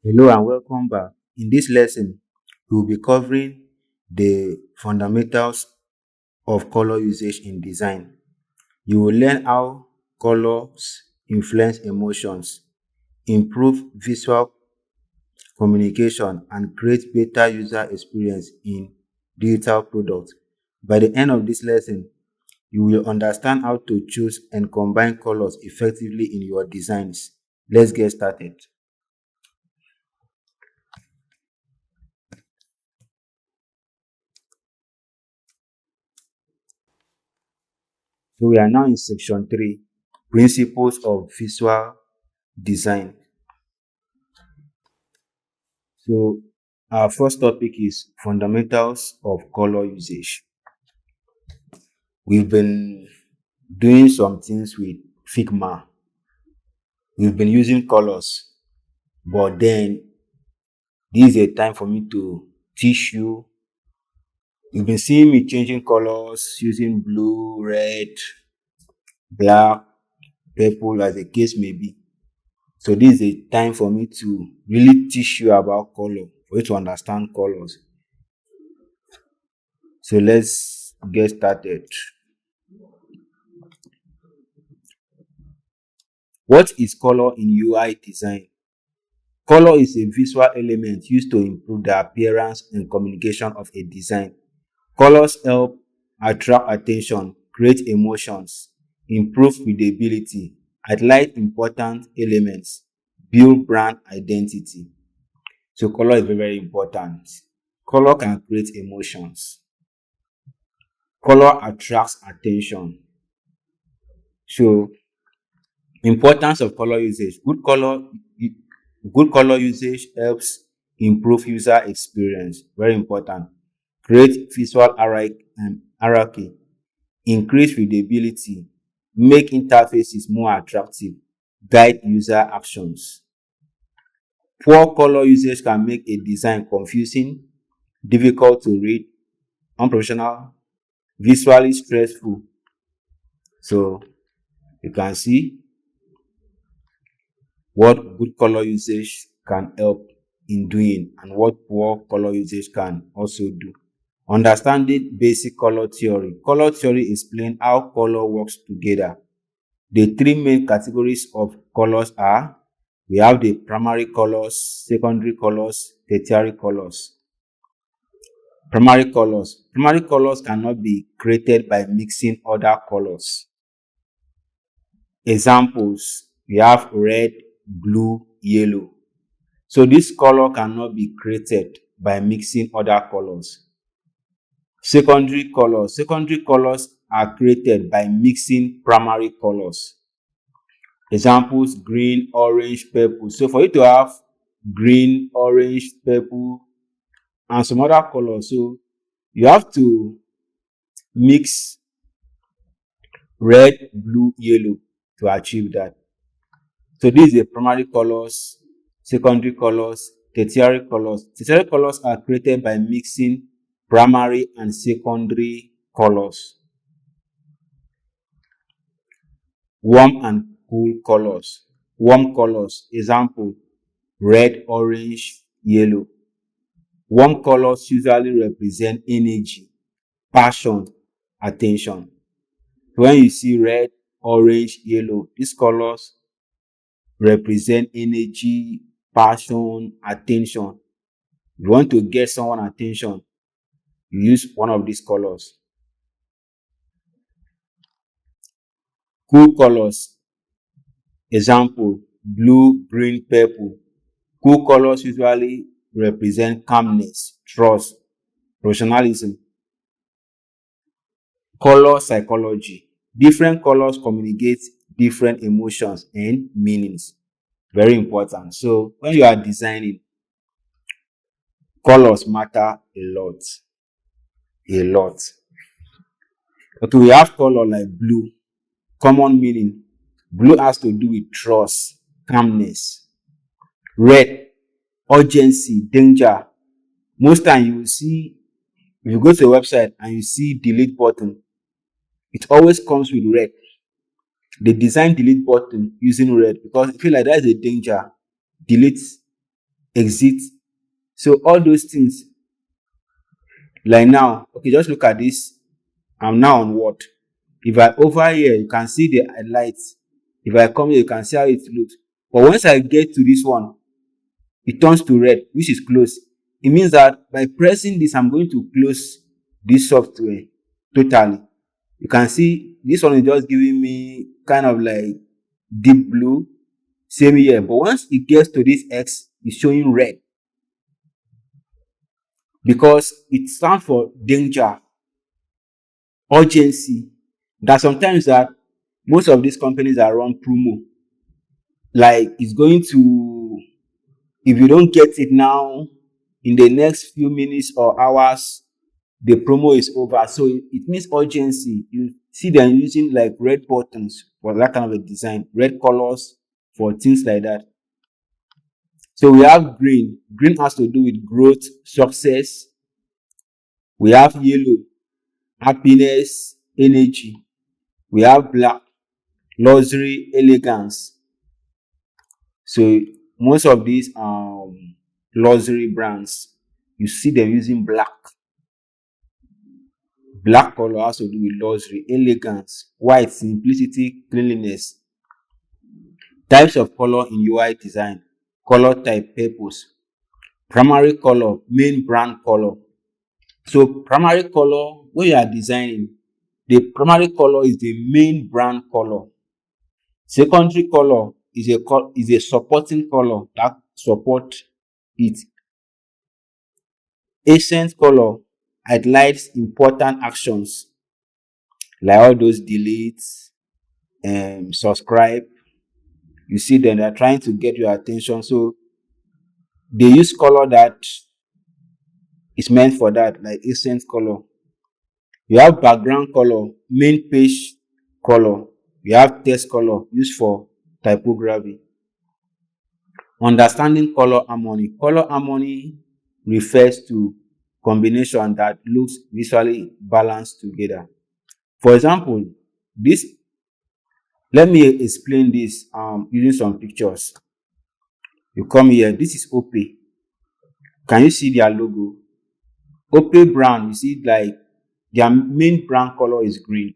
Hello and welcome back. In this lesson, we will be covering the fundamentals of color usage in design. You will learn how colors influence emotions, improve visual communication, and create better user experience in digital products. By the end of this lesson, you will understand how to choose and combine colors effectively in your designs. Let's get started. So we are now in section 3, principles of visual design. So our first topic is fundamentals of color usage. We've been doing some things with Figma. We've been using colors, but then this is a time for me to teach you. You've been seeing me changing colors using blue, red, black, purple, as the case may be. So this is a time for me to really teach you about color, for you to understand colors. So let's get started. What is color in UI design? Color is a visual element used to improve the appearance and communication of a design. Colors help attract attention, create emotions, improve readability, highlight important elements, build brand identity. So color is very, very important. Color can create emotions. Color attracts attention. So importance of color usage. Good color usage helps improve user experience. Very important. Create visual hierarchy. Increase readability. Make interfaces more attractive. Guide user actions. Poor color usage can make a design confusing, difficult to read, unprofessional, visually stressful. So you can see what good color usage can help in doing and what poor color usage can also do. Understanding basic color theory. Color theory explains how color works together. The three main categories of colors are: we have the primary colors, secondary colors, tertiary colors. Primary colors. Primary colors cannot be created by mixing other colors. Examples, we have red, blue, yellow. So this color cannot be created by mixing other colors. Secondary colors. Secondary colors are created by mixing primary colors. Examples, green, orange, purple. So for you to have green, orange, purple, and some other colors, so you have to mix red, blue, yellow to achieve that. So these are the primary colors, secondary colors, tertiary colors. Tertiary colors are created by mixing primary and secondary colors. Warm and cool colors. Warm colors, example, red, orange, yellow. Warm colors usually represent energy, passion, attention. When you see red, orange, yellow, these colors represent energy, passion, attention. If you want to get someone attention, you use one of these colors. Cool colors, example, blue, green, purple. Cool colors usually represent calmness, trust, professionalism. Color psychology. Different colors communicate different emotions and meanings. Very important. So when you are designing, colors matter a lot. A lot. Okay, we have color like blue. Common meaning. Blue has to do with trust, calmness. Red, urgency, danger. Most time you will see, if you go to a website and you see delete button, it always comes with red. They design delete button using red because I feel like that is a danger. Delete exit. So all those things, like now, okay, just look at this. I'm now on what? If I over here, you can see the highlights. If I come here, you can see how it looks. But once I get to this one, it turns to red, which is close. It means that by pressing this, I'm going to close this software totally. You can see this one is just giving me kind of like deep blue. Same here. But once it gets to this X, it's showing red because it stands for danger, urgency. That sometimes that most of these companies are run promo. Like it's going to, if you don't get it now, in the next few minutes or hours, the promo is over. So it means urgency. You see them using like red buttons for that kind of a design, red colors for things like that. So we have green. Green has to do with growth, success. We have yellow, happiness, energy. We have black, luxury, elegance. So most of these luxury brands, you see them using black. Black color has to do with luxury, elegance, white, simplicity, cleanliness. Types of color in UI design. Color type, purpose. Primary color, main brand color. So primary color, when you are designing, the primary color is the main brand color. Secondary color is a supporting color that support it. Accent color highlights important actions like all those deletes, subscribe. You see them, they're trying to get your attention. So they use color that is meant for that, like accent color. You have background color, main page color. You have text color used for typography. Understanding color harmony. Color harmony refers to combination that looks visually balanced together. For example, this, let me explain this using some pictures. You come here, this is Opay. Can you see their logo? Opay brand, you see like their main brand color is green.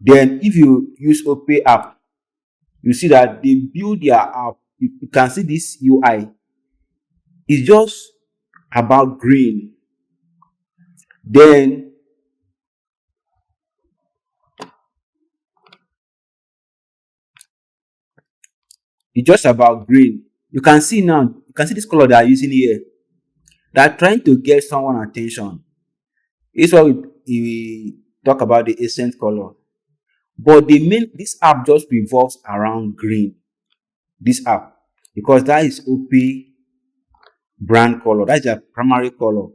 Then if you use Opay app, you see that they build their app. You can see this UI. It's just about green. Then it's just about green. You can see now, you can see this color they are using here. They are trying to get someone attention. This is what we talk about the accent color. But the main, this app just revolves around green. This app, because that is OP brand color. That's their primary color.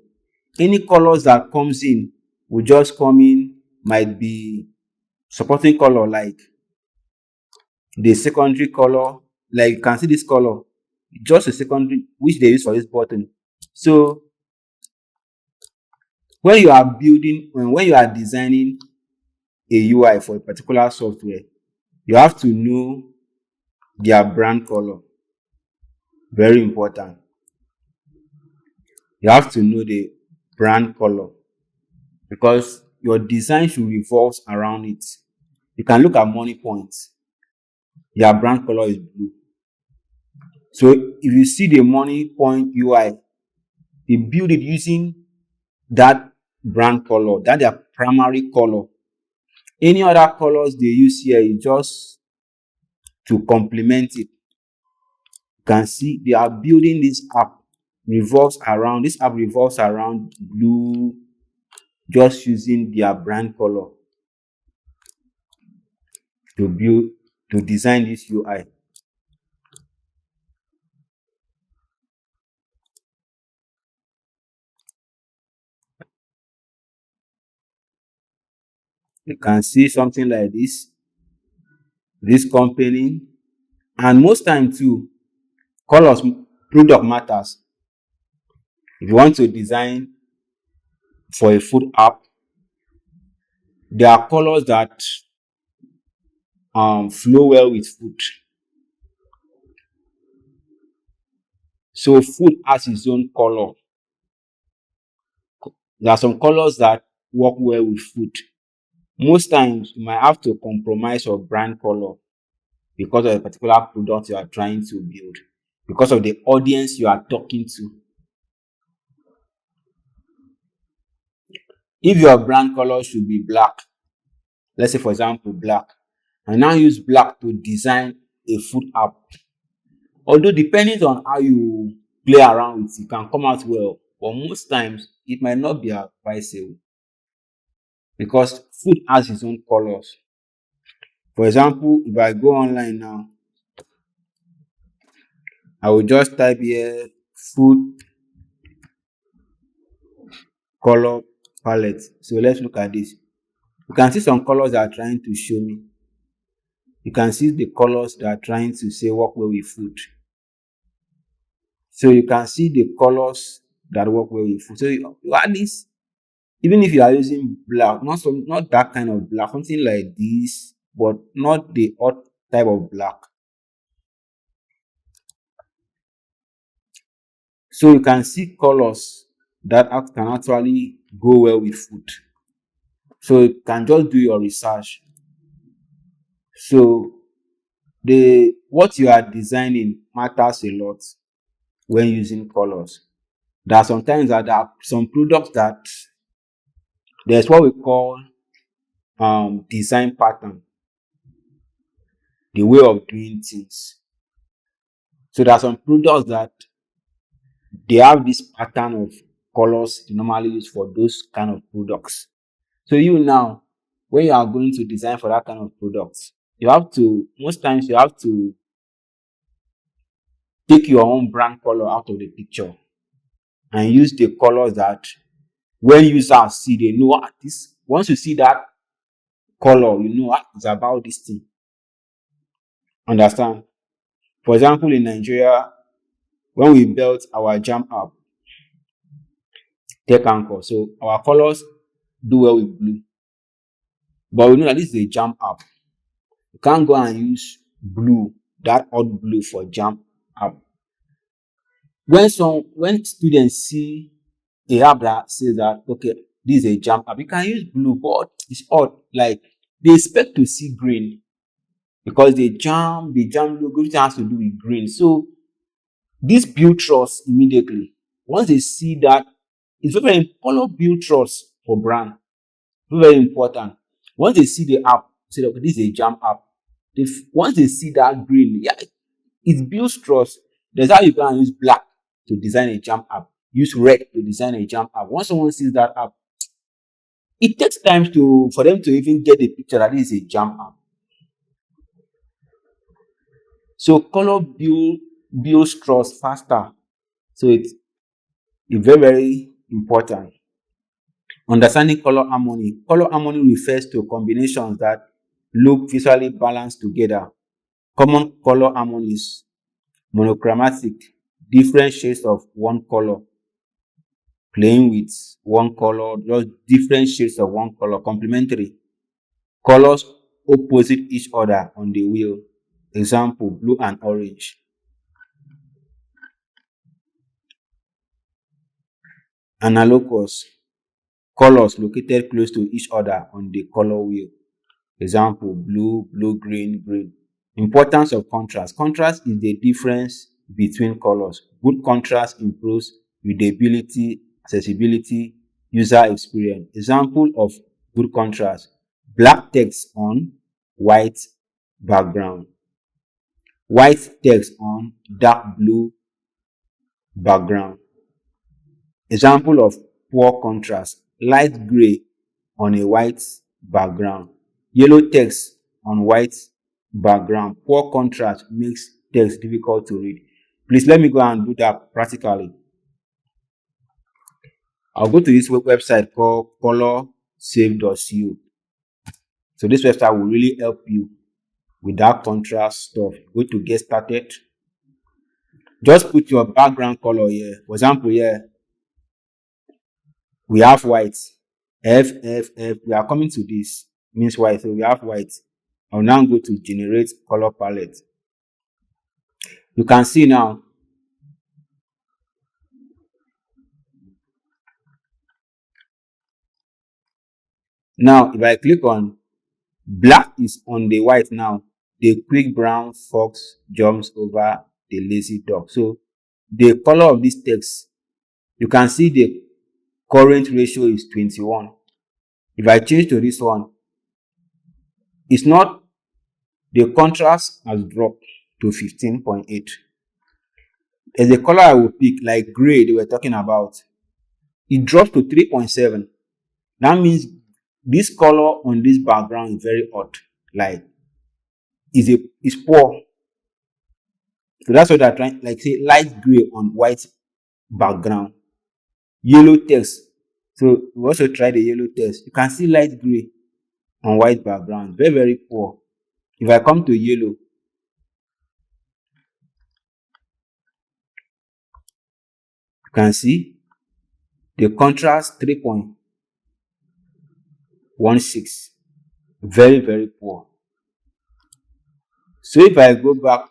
Any colors that comes in will just come in, might be supporting color like the secondary color. Like you can see this color, just a secondary which they use for this button. So when you are building, when you are designing a UI for a particular software, you have to know their brand color. Very important. You have to know the brand color because your design should revolve around it. You can look at money points. Their brand color is blue. So if you see the money point UI, they build it using that brand color, that their primary color. Any other colors they use here is just to complement it. You can see they are building this app this app revolves around blue, just using their brand color to build, to design this UI. You can see something like this company, and most time too, colors, product matters. If you want to design for a food app, there are colors that flow well with food. So food has its own color. There are some colors that work well with food. Most times you might have to compromise your brand color because of a particular product you are trying to build, because of the audience you are talking to. If your brand color should be black, let's say for example black, and now use black to design a food app, although depending on how you play around with it, it can come out well, but most times it might not be advisable because food has its own colors. For example, if I go online now, I will just type here food color palette. So let's look at this. You can see some colors that are trying to show me. You can see the colors that are trying to say work well with food. So you can see the colors that work well with food. So you add this, even if you are using black, not that kind of black, something like this, but not the odd type of black. So you can see colors that can actually go well with food. So you can just do your research. So the what you are designing matters a lot when using colors. There are sometimes that there are some products that there's what we call design pattern, the way of doing things. So there are some products that they have this pattern of colors they normally use for those kind of products. So you now, when you are going to design for that kind of products, you have to most times you have to take your own brand color out of the picture and use the colors that when users see, they know this. Once you see that color, you know it's about this thing. Understand? For example, in Nigeria, when we built our Jam app, TechAnchor, so our colors do well with blue. But we know that this is a Jam app. You can't go and use blue, that odd blue for Jam app. When students see a app that says that okay, this is a Jam app, you can use blue, but it's odd. Like they expect to see green because the jam logo, everything has to do with green. So this build trust immediately. Once they see that, it's very, very color build trust for brand. Very, very important. Once they see the app, say, okay, this is a jam app. Once they see that green, yeah, it builds trust. That's how you go and use black to design a jam app. Use red to design a jam app. Once someone sees that app, it takes time for them to even get the picture that this is a jam app. So color builds trust faster. So it's very, very important. Understanding color harmony. Color harmony refers to combinations that look visually balanced together. Common color harmonies: monochromatic, different shades of one color, playing with one color, just different shades of one color. Complementary, colors opposite each other on the wheel. Example, blue and orange. Analogous, colors located close to each other on the color wheel. Example, blue, blue, green, green. Importance of contrast. Contrast is the difference between colors. Good contrast improves readability, accessibility, user experience. Example of good contrast: black text on white background, white text on dark blue background. Example of poor contrast: light gray on a white background, yellow text on white background. Poor contrast makes text difficult to read. Please let me go and do that practically. I'll go to this website called colorsave.co. So this website will really help you with that contrast stuff. Go to get started. Just put your background color here. For example, here we have white. F. We are coming to this. Means white. So we have white. I'll now go to generate color palette. You can see now Now, if I click on black is on the white now, the quick brown fox jumps over the lazy dog. So the color of this text, you can see the current ratio is 21. If I change to this one, it's not, the contrast has dropped to 15.8. There's a color I will pick, like gray they were talking about. It drops to 3.7. That means this color on this background is very hot. Like is poor. So that's what they're trying, like say light gray on white background. Yellow text. So we also try the yellow text. You can see light gray on white background. Very, very poor. If I come to yellow, you can see the contrast 3.16. Very, very poor. So if I go back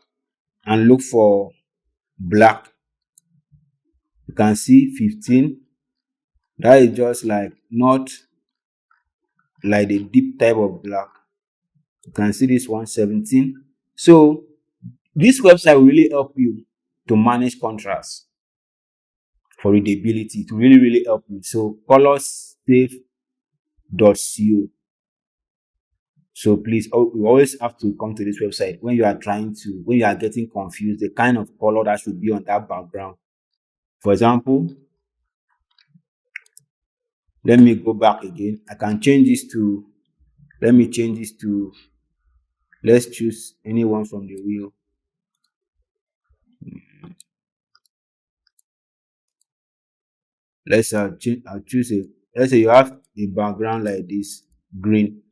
and look for black, you can see 15. That is just like not like the deep type of black. You can see this one 17. So this website will really help you to manage contrast for readability, to really, really help you. So colorsafe.co. So please, you always have to come to this website when you are when you are getting confused, the kind of color that should be on that background. For example, let me go back again. I can change this to, let me change this to, let's choose anyone from the wheel. I'll choose a, let's say you have a background like this, green,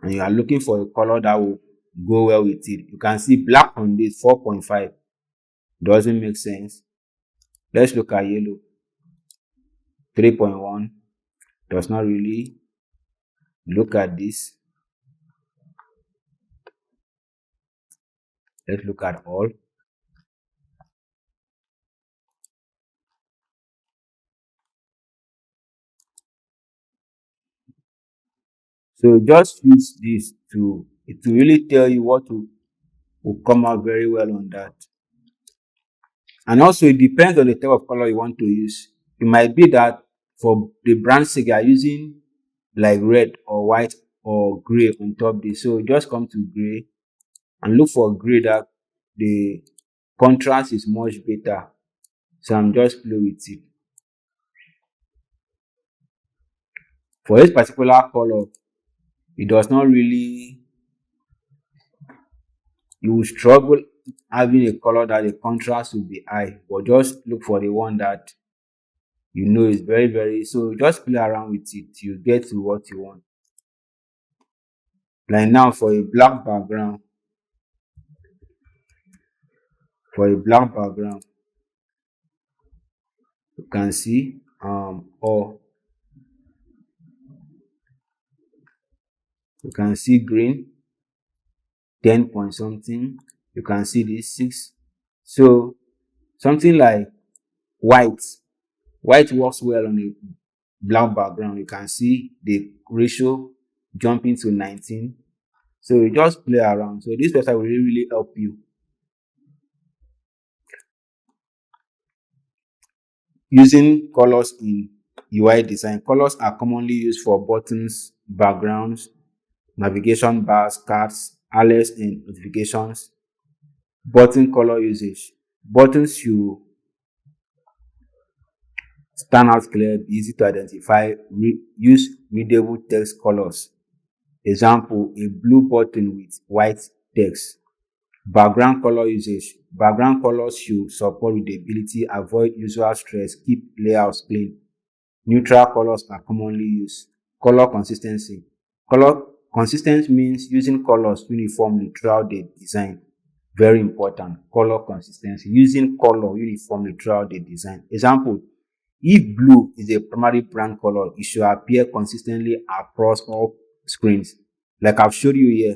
and you are looking for a color that will go well with it. You can see black on this 4.5 doesn't make sense. Let's look at yellow. 3.1 does not really. Look at this. Let's look at all. So just use this to, it will really tell you what will come out very well on that. And also it depends on the type of color you want to use. It might be that for the brand sake you are using like red or white or gray on top this. So just come to gray and look for gray that the contrast is much better. So I'm just play with it. For this particular color, it does not really, you will struggle having a color that the contrast will be high, but just look for the one that you know is very, very, so just play around with it, you get to what you want. Like now for a black background, you can see or you can see green 10 point something, you can see this 6. So something like white works well on a black background. You can see the ratio jumping to 19. So you just play around. So this website will really, really help you. Using colors in UI design. Colors are commonly used for buttons, backgrounds, navigation bars, cards, alerts, and notifications. Button color usage. Buttons should stand out clear, be easy to identify, use readable text colors. Example, a blue button with white text. Background color usage. Background colors should support readability, avoid user stress, keep layouts clean. Neutral colors are commonly used. Color consistency. Color consistency means using colors uniformly throughout the design. Very important. Color consistency. Using color uniformly throughout the design. Example, if blue is a primary brand color, it should appear consistently across all screens. Like I've showed you here.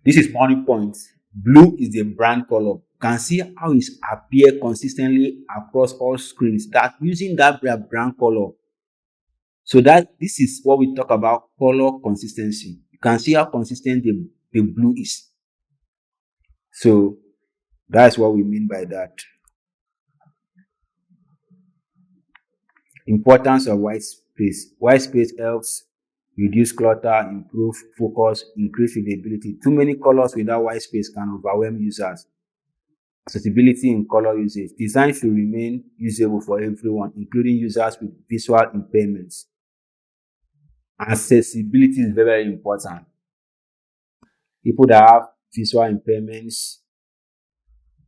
This is money points. Blue is the brand color. You can see how it appear consistently across all screens. That using that brand color So that this is what we talk about color consistency. You can see how consistent the blue is. So that's what we mean by that. Importance of white space. White space helps reduce clutter, improve focus, increase readability. Too many colors without white space can overwhelm users. Accessibility in color usage. Design should remain usable for everyone, including users with visual impairments. Accessibility is very, very important. People that have visual impairments,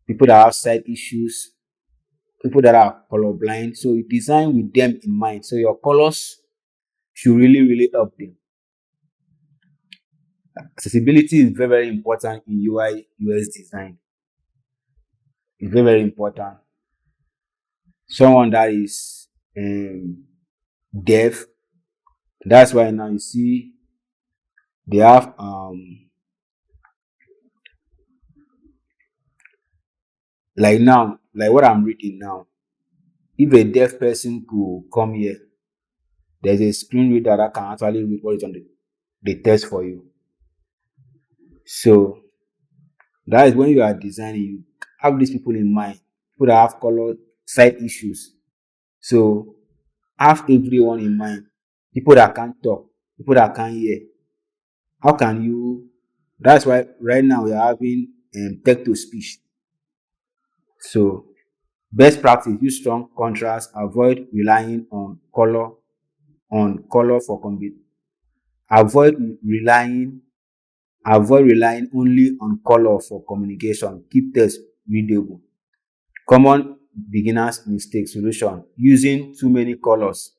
people that have sight issues, people that are colorblind. So you design with them in mind. So your colors should really, really help them. Accessibility is very, very important in UI UX design. It's very, very important. Someone that is deaf, that's why now you see they have like now, like what I'm reading now. If a deaf person could come here, there's a screen reader that can actually read what is on the text for you. So that is when you are designing, you have these people in mind, people that have color sight issues. So have everyone in mind. People that can't talk, people that can't hear. How can you? That's why right now we are having text to speech. So best practice: use strong contrast. Avoid relying on color for Avoid relying avoid relying only on color for communication. Keep text readable. Common beginners mistake solution: using too many colors.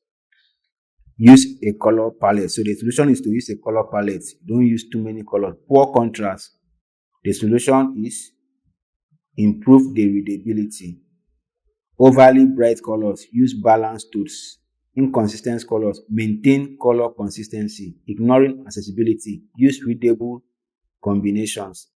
Use a color palette. So the solution is to use a color palette. Don't use too many colors. Poor contrast. The solution is improve the readability. Overly bright colors. Use balanced tones. Inconsistent colors. Maintain color consistency. Ignoring accessibility. Use readable combinations.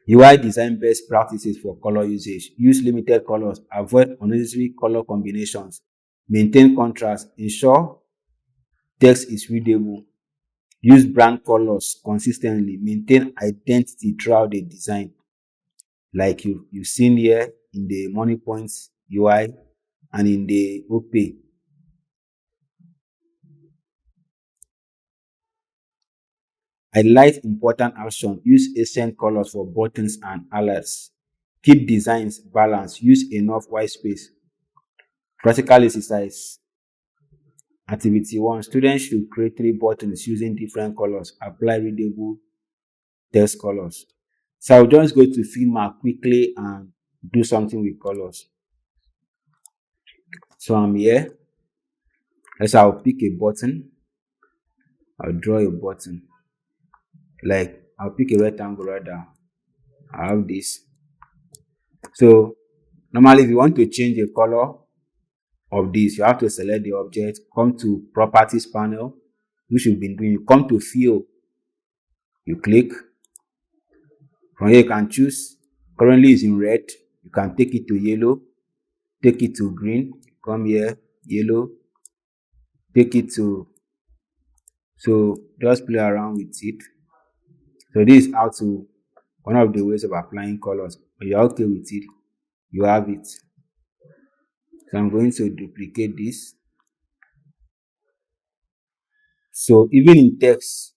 UI design best practices for color usage. Use limited colors. Avoid unnecessary color combinations. Maintain contrast. Ensure text is readable. Use brand colors consistently. Maintain identity throughout the design. Like you've seen here in the money points UI and in the OP. Highlight important action. Use accent colors for buttons and alerts. Keep designs balanced. Use enough white space. Practical exercise. Activity 1. Students should create 3 buttons using different colors. Apply readable text colors. So I'll just go to Figma quickly and do something with colors. So I'm here. I'll pick a button. I'll draw a button. Like I'll pick a rectangle rather. I have this. So normally if you want to change the color of this, you have to select the object, come to properties panel, which you've been doing. You come to fill, you click. From here you can choose. Currently it's in red. You can take it to yellow, take it to green, come here, yellow, take it to, so just play around with it. So this is how to, one of the ways of applying colors. When you're okay with it, you have it. So I'm going to duplicate this. So even in text,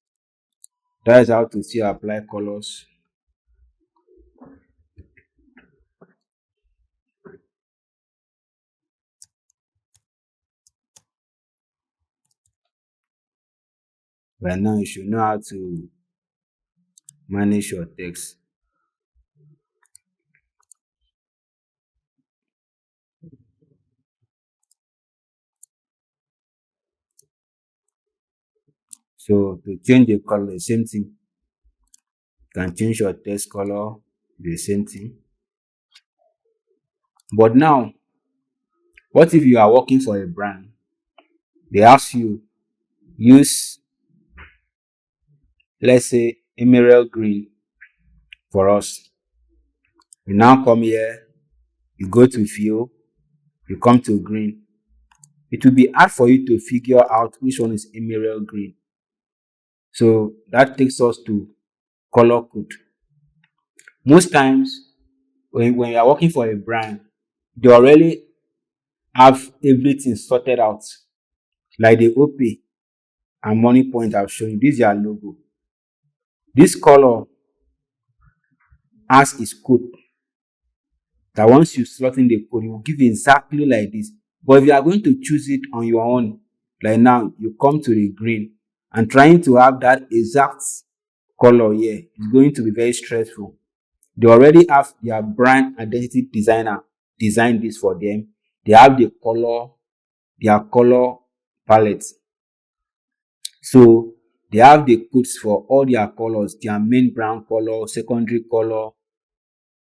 that is how to still apply colors. Right now you should know how to manage your text. So to change the color, the same thing. You can change your text color, the same thing. But now, what if you are working for a brand? They ask you use, let's say, emerald green for us. You now come here, you go to fill, you come to green. it will be hard for you to figure out which one is emerald green. So that takes us to color code. Most times, when you are working for a brand, they already have everything sorted out, like the OP and money point I've shown you. This is your logo. This color has its code that once you slot in the code, it will give exactly like this. But if you are going to choose it on your own, like now, you come to the green and trying to have that exact color here is going to be very stressful. They already have their brand identity designer design this for them. They have their color palette. So they have the codes for all their colors, their main brand color, secondary color,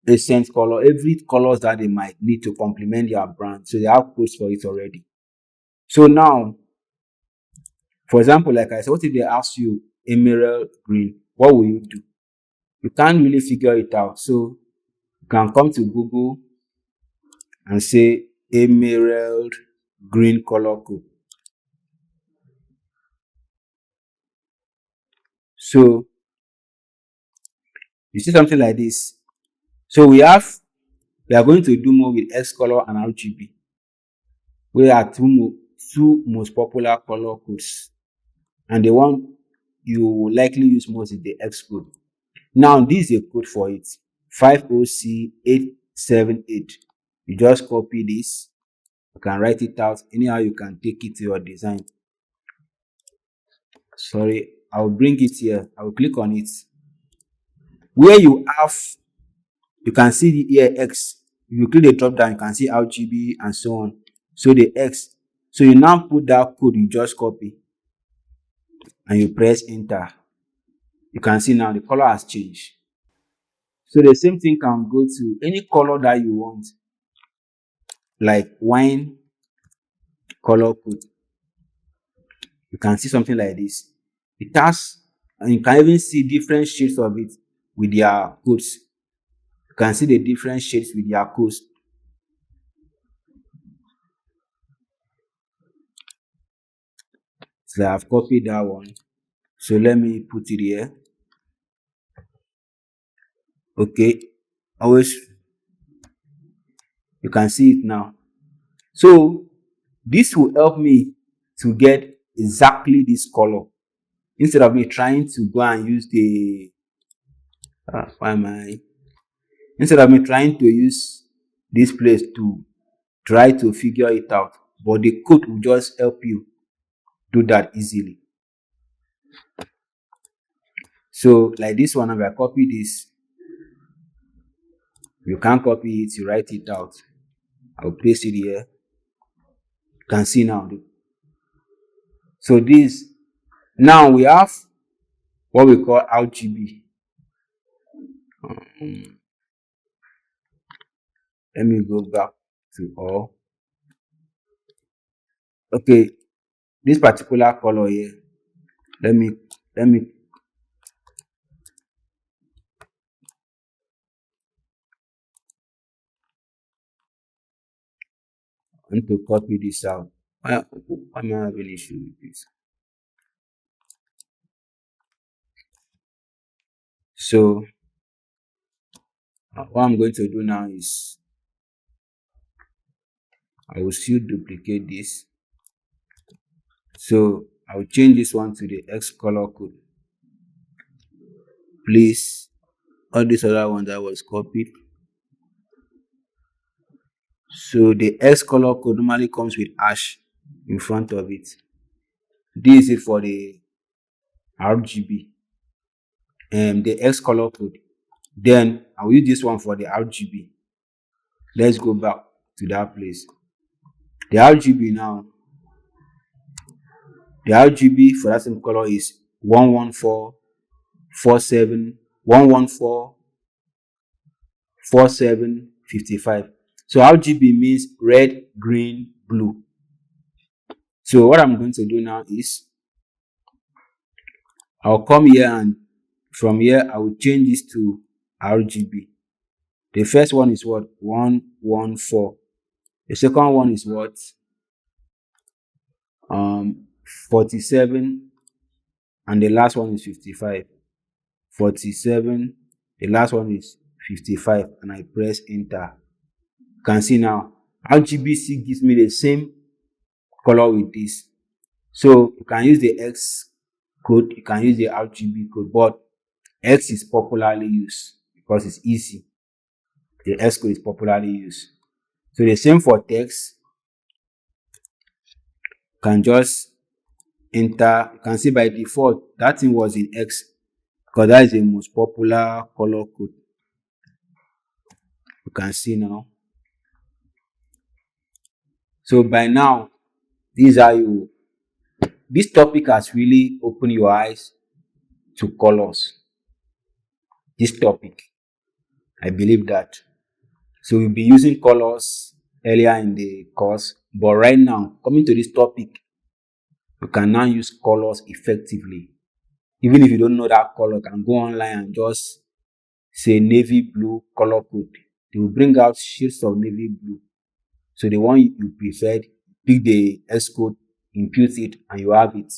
essence color, every colors that they might need to complement their brand. So they have codes for it already. So now, for example, like I said, what if they ask you emerald green? What will you do? You can't really figure it out. So you can come to Google and say emerald green color code. So you see something like this. So we are going to do more with X color and RGB. We are two most popular color codes. And the one you will likely use most is the X code. Now this is a code for it. 50C878. You just copy this. You can write it out. Anyhow, you can take it to your design. Sorry, I'll bring it here. I will click on it. Where you can see the here X. If you click the drop down, you can see RGB and so on. So the X. So you now put that code you just copy and you press enter. You can see now the color has changed. So the same thing can go to any color that you want, like wine color code. You can see something like this. It has, and you can even see different shades of it with their codes. You can see the different shades with their codes. So I've copied that one. So let me put it here. Okay. Always, you can see it now. So this will help me to get exactly this color instead of me trying to go and use the why am I instead of me trying to use this place to try to figure it out, but the code will just help you do that easily. So like this one, if I copy this, you can't copy it, you write it out. I'll paste it here. You can see now. So this, now we have what we call RGB. Let me go back to all. Okay, this particular color here, let me I need to copy this out. Why am I having issue with this? So what I'm going to do now is I will still duplicate this. So I will change this one to the X color code. Please, all these other ones that was copied. So the X color code normally comes with hash in front of it. This is it for the RGB and the X color code. Then I will use this one for the RGB. Let's go back to that place. The RGB now, the RGB for that same color is 11447 1144755. So RGB means red, green, blue. So what I'm going to do now is I'll come here and from here I will change this to RGB. The first one is what? 114. The second one is what? um 47, and the last one is 55. 47, the last one is 55, and I press enter. You can see now RGB gives me the same color with this. So you can use the X code, you can use the RGB code, but X is popularly used because it's easy. The X code is popularly used. So the same for text. You can just enter. You can see by default that thing was in X because that is the most popular color code. You can see now. So by now, these are you. This topic has really opened your eyes to colors. This topic, I believe that. So we'll be using colors earlier in the course, but right now, coming to this topic, you can now use colors effectively. Even if you don't know that color, you can go online and just say navy blue color code. They will bring out shades of navy blue. So the one you preferred, pick the S code, impute it, and you have it.